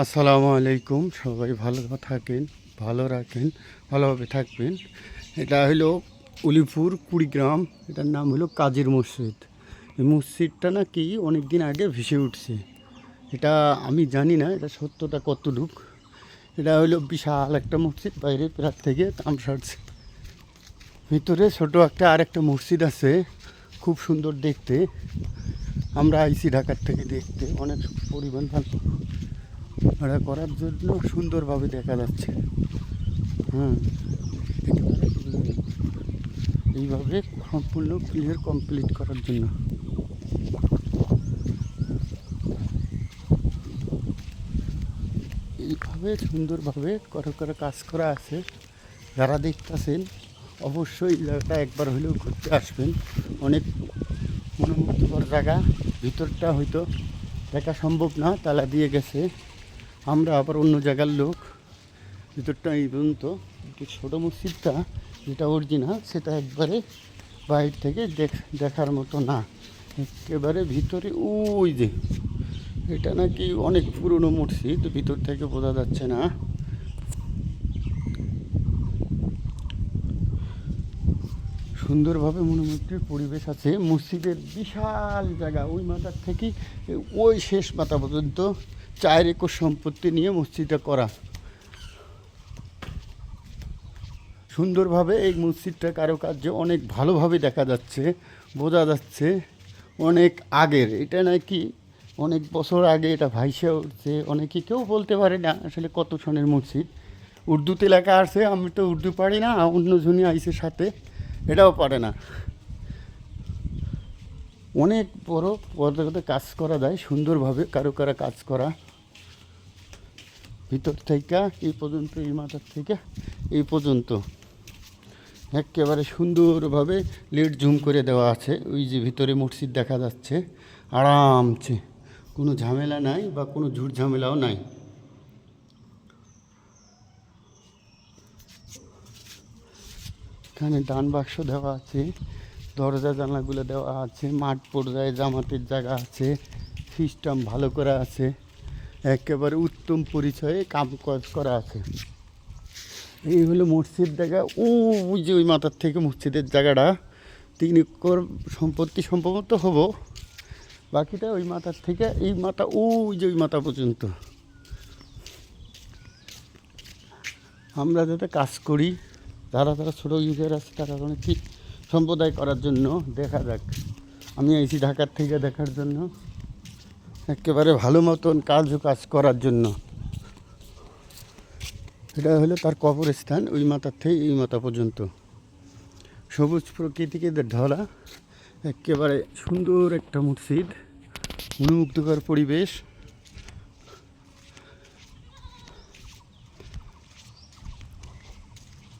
আসসালামু আলাইকুম। সবাই ভালো থাকেন, ভালো রাখেন, ভালোভাবে থাকবেন। এটা হলো উলিপুর কুড়িগ্রাম। এটার নাম হলো কাজীর মসজিদ। এই মসজিদটা নাকি অনেক দিন আগে ভেসে উঠছে। এটা আমি জানি না এটা সত্যটা কতটুক। এটা হলো বিশাল একটা মসজিদ, বাইরে প্রাত থেকে তামসারছে। ভিতরে ছোটো একটা আর একটা মসজিদ আছে, খুব সুন্দর দেখতে। আমরা আইসি ঢাকার থেকে দেখতে, অনেক পরিমাণ ভালো ভাড়া করার জন্য সুন্দরভাবে দেখা যাচ্ছে। হ্যাঁ, এইভাবে সম্পূর্ণ ক্লিয়ার কমপ্লিট করার জন্য এইভাবে সুন্দরভাবে করে কাজ করা আছে। যারা দেখতেছেন অবশ্যই জায়গাটা একবার হলেও ঘুরতে আসবেন। অনেক মনোমুগ্ধকর জায়গা। ভিতরটা হয়তো দেখা সম্ভব না, তালা দিয়ে গেছে। আমরা আবার অন্য জায়গার লোক। ভিতরটা এই পর্যন্ত, কিন্তু ছোটো মসজিদটা যেটা অরিজিনাল সেটা একবারে বাইরে থেকে দেখার মতো না। একেবারে ভিতরে ওই যে এটা নাকি অনেক পুরনো মসজিদ, ভিতর থেকে বোঝা যাচ্ছে না। সুন্দরভাবে মনোমুগ্ধের পরিবেশ আছে। মসজিদের বিশাল জায়গা, ওই মাথার থেকে ওই শেষ মাথা পর্যন্ত 4 একর সম্পত্তি নিয়ে মসজিদটা করা। সুন্দরভাবে এই মসজিদটা কারুকার্য অনেক ভালোভাবে দেখা যাচ্ছে, বোঝা যাচ্ছে অনেক আগের। এটা নাকি অনেক বছর আগে এটা ভাইসে উঠছে। অনেকে কেউ বলতে পারে না আসলে কত সনের মসজিদ। উর্দুতে লেখা আছে, আমি তো উর্দু পারি না, অন্য জনই আইসে সাথে এটাও পারে না। অনেক বড় পর্দাতে কাজ করা যায়, সুন্দরভাবে কারুকারা কাজ করা। ভিতর থেকে এই পর্যন্ত, এই মাথার থেকে এই পর্যন্ত একেবারে সুন্দরভাবে লেট জুম করে দেওয়া আছে। ওই যে ভিতরে মসজিদ দেখা যাচ্ছে আরামসে, কোনো ঝামেলা নাই বা কোনো ঝুট ঝামেলাও নাই। এখানে ডান বাক্স দেওয়া আছে, দরজা জানলাগুলো দেওয়া আছে, মাঠ পর্যায়ে জামাতের জায়গা আছে, সিস্টেম ভালো করা আছে, একেবারে উত্তম পরিচয়ে কাম কাজ করা আছে। এই হলো মসজিদ জায়গা। ওই যে ওই মাথার থেকে মসজিদের জায়গাটা 3 একর সম্পত্তি সম্ভবত হবো। বাকিটা ওই মাথার থেকে এই মাথা, ওই যে ওই মাথা পর্যন্ত। আমরা যাতে কাজ করি, যারা যারা ছোটো ইউজার আছে তারা অনেক সম্প্রদায় করার জন্য দেখা যাক। আমি এসি ঢাকার থেকে দেখার জন্য, একেবারে ভালো মতন কাজ করার জন্য। এটা হলো তার কবরস্থান, ওই মাথার থেকে এই মাথা পর্যন্ত সবুজ প্রকৃতিকে ঢলা। একেবারে সুন্দর একটা মসজিদ, মনোমুগ্ধকর পরিবেশ।